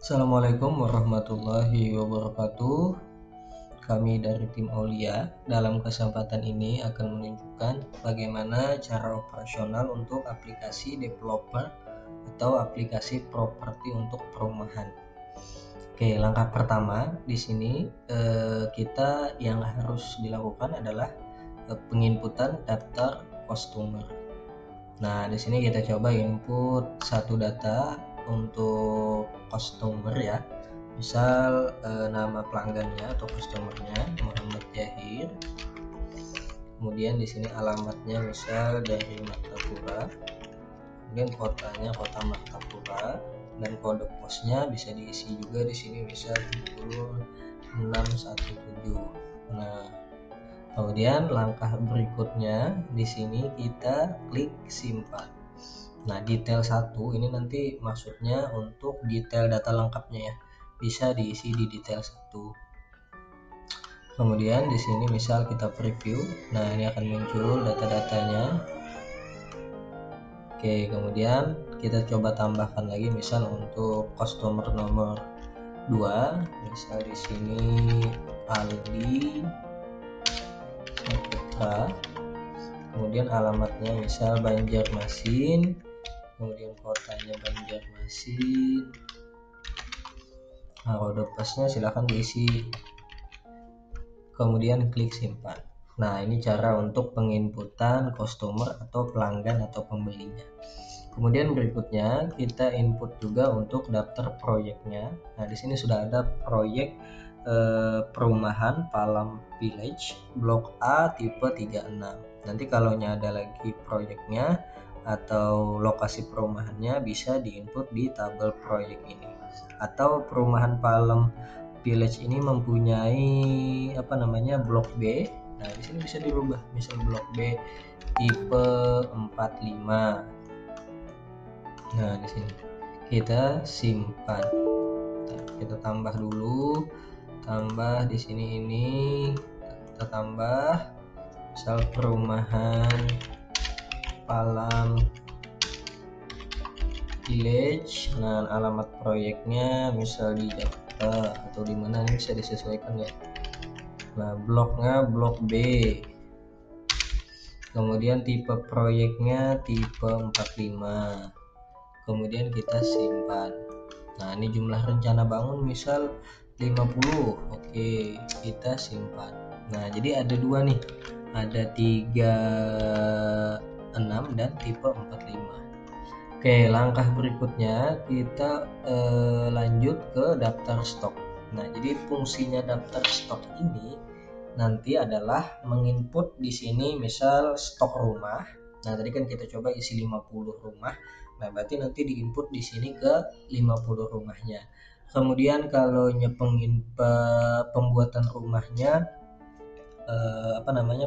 Assalamualaikum warahmatullahi wabarakatuh. Kami dari tim Aulia dalam kesempatan ini akan menunjukkan bagaimana cara operasional untuk aplikasi developer atau aplikasi properti untuk perumahan. Oke, langkah pertama di sini kita yang harus dilakukan adalah penginputan daftar customer. Nah, di sini kita coba input satu data untuk customer ya. Misal nama pelanggannya atau customernya Muhammad Jahir. Kemudian di sini alamatnya misal dari Martapura. Kemudian kotanya kota Martapura dan kode posnya bisa diisi juga di sini misal 70617. Nah, kemudian langkah berikutnya di sini kita klik simpan. Nah, detail 1 ini nanti maksudnya untuk detail data lengkapnya ya. Bisa diisi di detail 1. Kemudian di sini misal kita preview. Nah, ini akan muncul data-datanya. Oke, kemudian kita coba tambahkan lagi misal untuk customer nomor 2, misal di sini Aldi Saputra. Kemudian alamatnya misal Banjarmasin, kemudian kotanya Banjarmasin. Nah, kode posnya silahkan diisi, kemudian klik simpan. Nah, ini cara untuk penginputan customer atau pelanggan atau pembelinya. Kemudian berikutnya kita input juga untuk daftar proyeknya. Nah, di sini sudah ada proyek perumahan Palam Village Blok A tipe 36. Nanti kalau ada lagi proyeknya atau lokasi perumahannya bisa diinput di tabel proyek ini. Atau perumahan Palam Village ini mempunyai blok B. Nah, di sini bisa dirubah, misal blok B tipe 45. Nah, di sini kita simpan. Kita tambah dulu, tambah di sini ini kita tambah misal perumahan Palam Village. Nah, alamat proyeknya misal di Jakarta atau di mana, ini bisa disesuaikan ya. Nah, bloknya blok B. Kemudian tipe proyeknya tipe 45. Kemudian kita simpan. Nah, ini jumlah rencana bangun misal 50. Oke, kita simpan. Nah, jadi ada dua nih. Ada 36 dan tipe 45. Oke, langkah berikutnya kita lanjut ke daftar stok. Nah, jadi fungsinya daftar stok ini nanti adalah menginput di sini misal stok rumah. Nah, tadi kan kita coba isi 50 rumah. Nah, berarti nanti diinput di sini ke 50 rumahnya. Kemudian kalau pembuatan rumahnya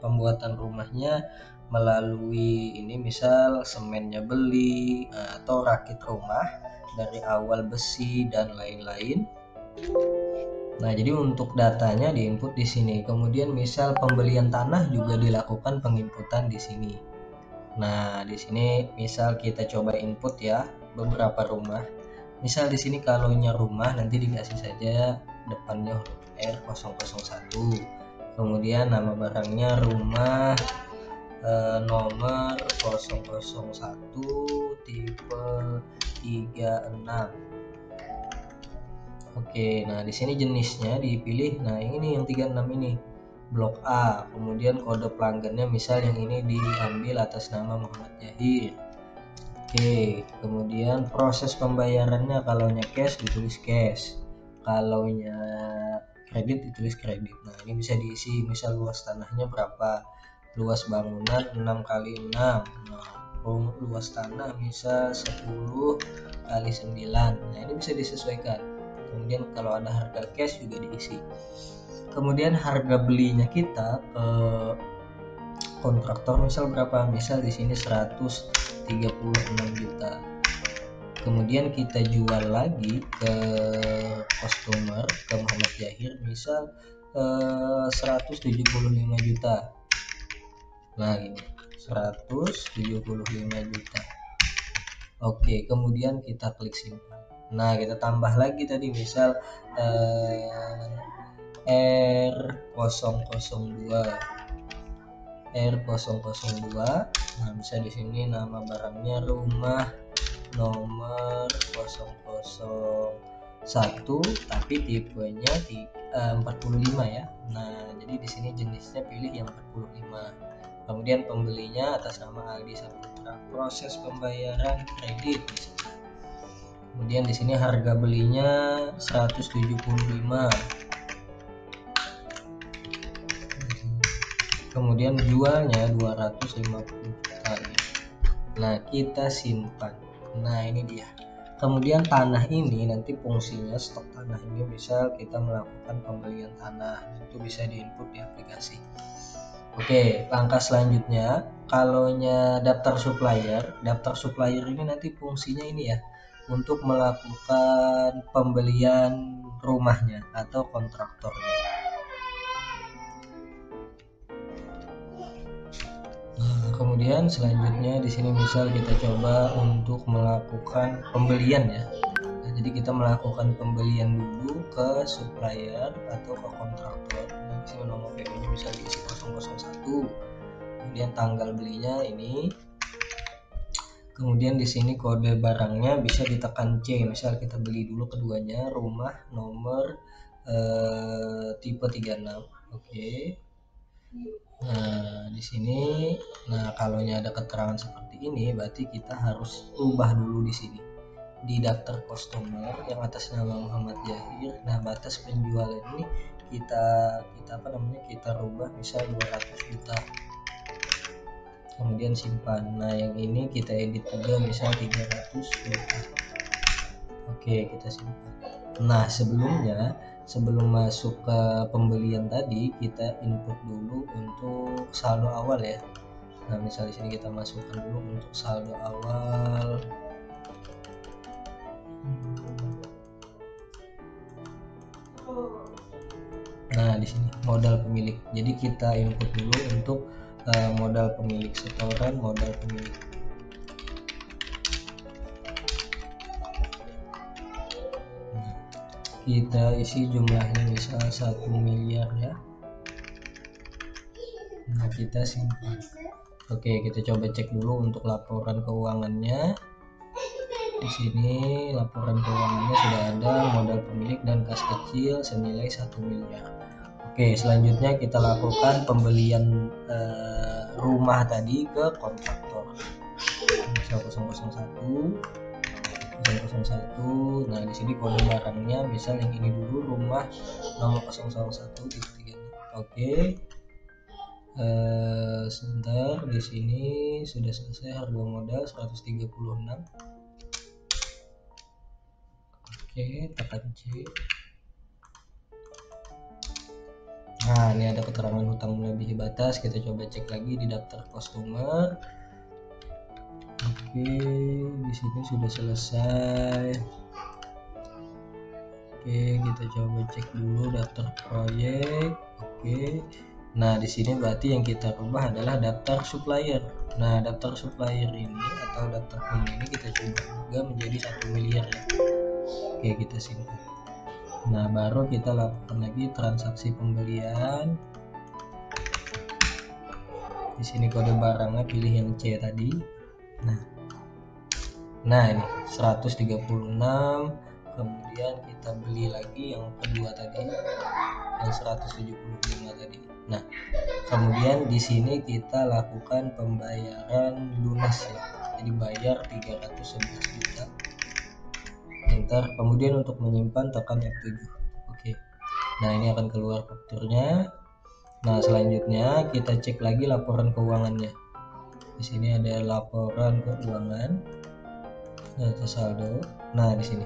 pembuatan rumahnya melalui ini misal semennya beli atau rakit rumah dari awal besi dan lain-lain. Nah, jadi untuk datanya diinput di sini. Kemudian misal pembelian tanah juga dilakukan penginputan di sini. Nah, di sini misal kita coba input ya beberapa rumah. Misal di sini kalaunya rumah nanti dikasih saja depannya huruf R001. Kemudian nama barangnya rumah nomor 001 tipe 36. Oke, nah di sini jenisnya dipilih. Nah, ini yang 36 ini blok A. Kemudian kode pelanggannya misal yang ini diambil atas nama Muhammad Jahir. Oke, kemudian proses pembayarannya kalaunya cash ditulis cash, kalaunya kredit ditulis kredit. Nah, ini bisa diisi misal luas tanahnya berapa, luas bangunan 6 kali 6. Nah, luas tanah misal 10 kali 9. Nah, ini bisa disesuaikan. Kemudian kalau ada harga cash juga diisi. Kemudian harga belinya kita ke kontraktor misal berapa, misal di sini 136 juta. Kemudian kita jual lagi ke customer, ke Muhammad Jahir misal 175 juta. Nah, ini 175 juta. Oke, kemudian kita klik simpan. Nah, kita tambah lagi tadi misal R002 R002. Nah, bisa di sini nama barangnya rumah nomor 001 tapi tipenya 45 ya. Nah, jadi di sini jenisnya pilih yang 45. Kemudian pembelinya atas nama Aldi Saputra. Proses pembayaran kredit. Kemudian di sini harga belinya 175. Kemudian jualnya 250 juta. Nah, kita simpan. Nah, ini dia. Kemudian tanah ini nanti fungsinya, stok tanah ini misal kita melakukan pembelian tanah, itu bisa diinput di aplikasi. Oke, langkah selanjutnya, kalaunya daftar supplier ini nanti fungsinya ini ya, untuk melakukan pembelian rumahnya atau kontraktornya. Kemudian selanjutnya di sini misal kita coba untuk melakukan pembelian ya. Nah, jadi kita melakukan pembelian dulu ke supplier atau ke kontraktor. Nah, di sini nomor PO-nya bisa diisi 001. Kemudian tanggal belinya ini. Kemudian di sini kode barangnya bisa ditekan C. Misal kita beli dulu keduanya, rumah nomor tipe 36. Oke. Nah, di sini, nah kalau ada keterangan seperti ini, berarti kita harus ubah dulu di sini di daftar customer yang atas nama Muhammad Jahir. Nah, batas penjualan ini kita rubah misal 200 juta. Kemudian simpan. Nah, yang ini kita edit juga misal 300 juta. Oke, kita simpan. Nah, sebelum masuk ke pembelian tadi, kita input dulu untuk saldo awal ya. Nah, misal di sini kita masukkan dulu untuk saldo awal. Nah, di sini modal pemilik. Jadi kita input dulu untuk modal pemilik, setoran modal pemilik. Kita isi jumlahnya misal 1 miliar ya. Nah, kita simpan. Oke, kita coba cek dulu untuk laporan keuangannya. Di sini laporan keuangannya sudah ada, modal pemilik dan kas kecil senilai 1 miliar. Oke, selanjutnya kita lakukan pembelian rumah tadi ke kontraktor. 001. Nah, di sini kode barangnya misal yang ini dulu, rumah nomor 001 Oke. Sebentar, di sini sudah selesai, harga modal 136. Oke, tekan C. Nah, ini ada keterangan hutang melebihi batas. Kita coba cek lagi di daftar customer. Oke, di sini sudah selesai. Oke, kita coba cek dulu daftar proyek. Oke. Nah, di sini berarti yang kita rubah adalah daftar supplier. Nah, daftar supplier ini atau daftar pembeli ini kita coba juga menjadi 1 miliar ya. Oke, kita simpan. Nah, baru kita lakukan lagi transaksi pembelian. Di sini kode barangnya pilih yang C tadi. Nah ini 136. Kemudian kita beli lagi yang kedua tadi, yang 175 tadi. Nah, kemudian di sini kita lakukan pembayaran lunas ya. Jadi bayar 311 juta. Enter. Kemudian untuk menyimpan tekan F7. Oke. Nah, ini akan keluar fakturnya. Nah, selanjutnya kita cek lagi laporan keuangannya. Di sini ada laporan keuangan, data saldo. Nah, di sini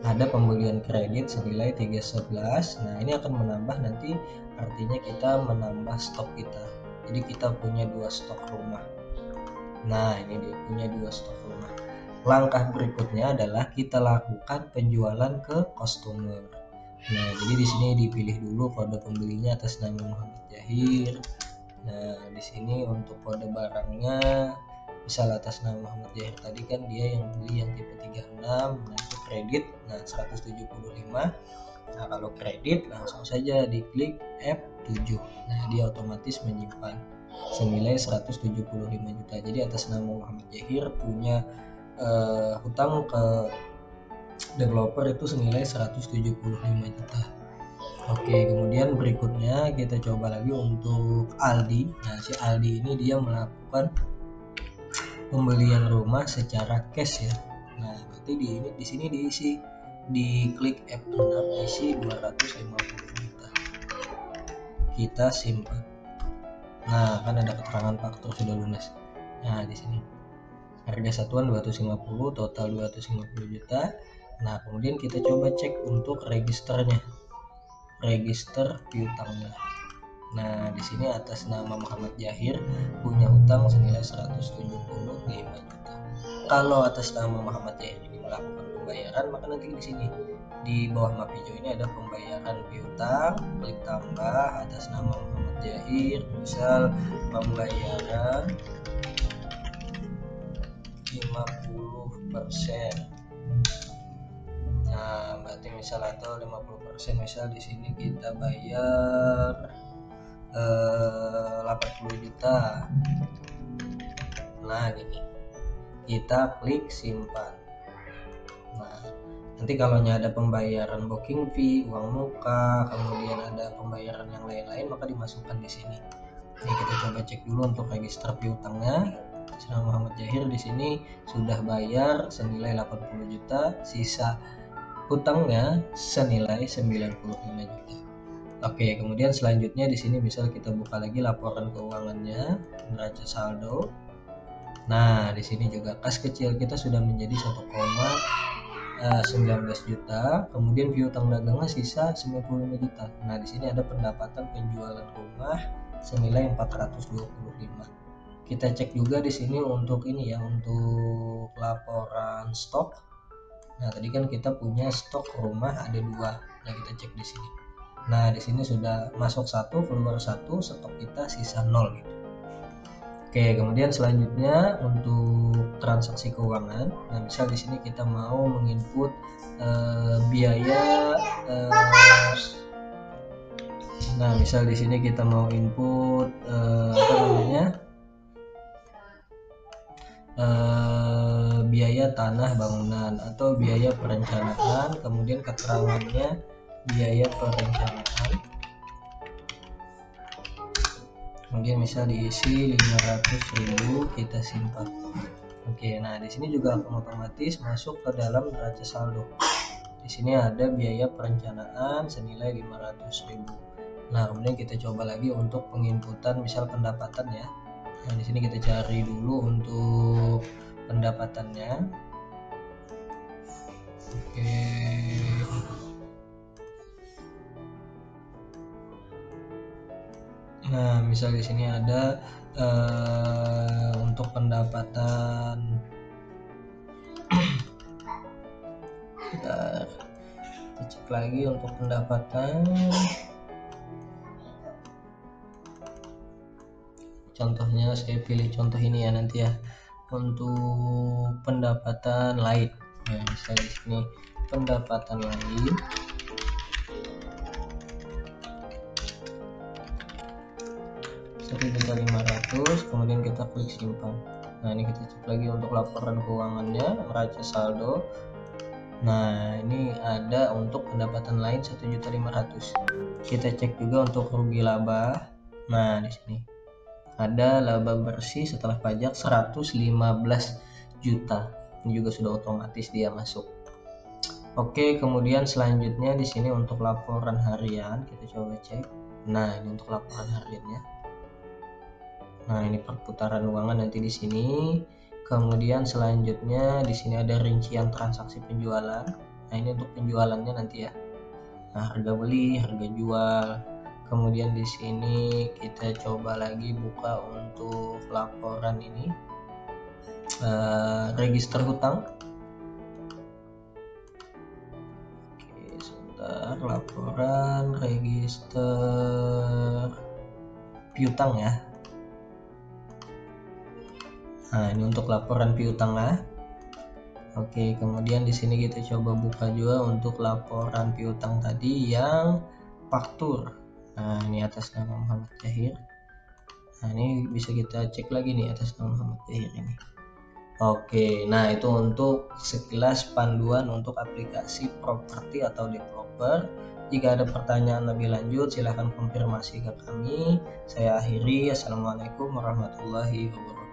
ada pembelian kredit senilai 311. Nah, ini akan menambah nanti, artinya kita menambah stok kita. Jadi kita punya 2 stok rumah. Nah, ini dia punya 2 stok rumah. Langkah berikutnya adalah kita lakukan penjualan ke customer. Nah, jadi di sini dipilih dulu kode pembelinya atas nama Muhammad Jahir. Nah, di sini untuk kode barangnya Misal atas nama Muhammad Jahir tadi kan dia yang beli yang tipe 36, nah itu kredit, nah 175. Nah kalau kredit langsung saja diklik F7, nah dia otomatis menyimpan senilai 175 juta. Jadi atas nama Muhammad Jahir punya hutang ke developer itu senilai 175 juta. Oke, kemudian berikutnya kita coba lagi untuk Aldi. Nah, si Aldi ini dia melakukan pembelian rumah secara cash ya. Nah, berarti di sini diisi, diklik F6 isi 250 juta. Kita simpan. Nah, kan ada keterangan faktur sudah lunas. Nah, di sini harga satuan 250, total 250 juta. Nah, kemudian kita coba cek untuk registernya. Register piutangnya. Nah, di sini atas nama Muhammad Jahir punya utang senilai 175 juta. Kalau atas nama Muhammad Jahir ini melakukan pembayaran, maka nanti di sini di bawah map hijau ini ada pembayaran piutang, klik tambah atas nama Muhammad Jahir, misal pembayaran 50%. Nah, berarti misal atau 50%, misal di sini kita bayar 80 juta. Nah, gini. Kita klik simpan. Nah, nanti kalau ada pembayaran booking fee, uang muka, kemudian ada pembayaran yang lain-lain, maka dimasukkan di sini. Ini kita coba cek dulu untuk register piutangnya. Nama Muhammad Jahir di sini sudah bayar senilai 80 juta, sisa hutangnya senilai 95 juta. Oke, kemudian selanjutnya di sini misal kita buka lagi laporan keuangannya, neraca saldo. Nah, di sini juga kas kecil kita sudah menjadi 1,19 juta. Kemudian piutang dagangnya sisa 95 juta. Nah, di sini ada pendapatan penjualan rumah senilai 425. Kita cek juga di sini untuk ini ya, untuk laporan stok. Nah, tadi kan kita punya stok rumah ada 2. Nah, kita cek di sini. Nah, di sini sudah masuk 1, keluar 1, stok kita sisa 0 gitu. Oke, kemudian selanjutnya untuk transaksi keuangan. Nah, misal di sini kita mau menginput biaya nah, misal di sini kita mau input apa namanya? Biaya tanah bangunan atau biaya perencanaan, kemudian keterangannya biaya perencanaan, kemudian misal diisi 500.000, kita simpan. Oke, nah di sini juga otomatis masuk ke dalam neraca saldo. Di sini ada biaya perencanaan senilai 500.000. Nah, kemudian kita coba lagi untuk penginputan misal pendapatan ya. Nah, di sini kita cari dulu untuk pendapatannya. Oke. Nah, misal di sini ada untuk pendapatan kita cek lagi untuk pendapatan. Contohnya saya pilih contoh ini ya nanti ya, untuk pendapatan lain. Nah, misalnya di sini pendapatan lain. Rp1.500.000, kemudian kita klik simpan. Nah, ini kita cek lagi untuk laporan keuangannya, neraca saldo. Nah, ini ada untuk pendapatan lain 1.500.000. Kita cek juga untuk rugi laba. Nah, di sini ada laba bersih setelah pajak 115 juta. Ini juga sudah otomatis dia masuk. Oke, kemudian selanjutnya di sini untuk laporan harian kita coba cek. Nah, ini untuk laporan hariannya. Nah, ini perputaran uangan nanti di sini. Kemudian selanjutnya di sini ada rincian transaksi penjualan. Nah, ini untuk penjualannya nanti ya. Nah, harga beli, harga jual. Kemudian di sini kita coba lagi buka untuk laporan ini, register hutang. Oke, sebentar, laporan register piutang ya. Nah, ini untuk laporan piutangnya. Oke, kemudian di sini kita coba buka juga untuk laporan piutang tadi yang faktur. Nah, ini atas nama Muhammad Zahir. Nah, ini bisa kita cek lagi nih atas nama Muhammad Zahir ini. Oke, nah itu untuk sekilas panduan untuk aplikasi properti atau developer. Jika ada pertanyaan lebih lanjut, silahkan konfirmasi ke kami. Saya akhiri. Assalamualaikum warahmatullahi wabarakatuh.